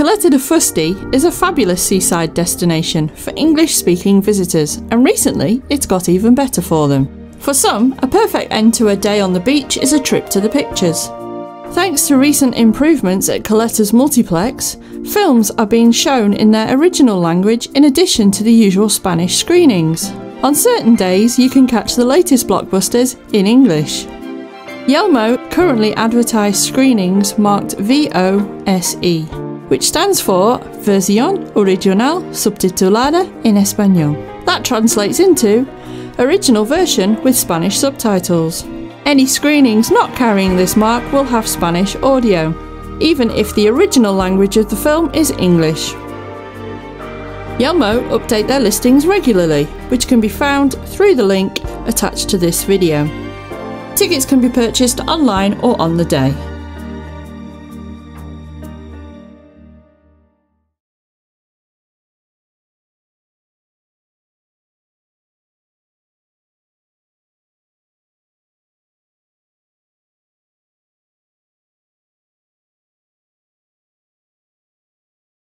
CALETA de FUSTE is a fabulous seaside destination for English-speaking visitors, and recently it's got even better for them. For some, a perfect end to a day on the beach is a trip to the pictures. Thanks to recent improvements at CALETA's multiplex, films are being shown in their original language in addition to the usual Spanish screenings. On certain days you can catch the latest blockbusters in English. Yelmo currently advertise screenings marked VOSE, which stands for Versión Original Subtitulada en Español. That translates into original version with Spanish subtitles. Any screenings not carrying this mark will have Spanish audio, even if the original language of the film is English. Yelmo update their listings regularly, which can be found through the link attached to this video. Tickets can be purchased online or on the day.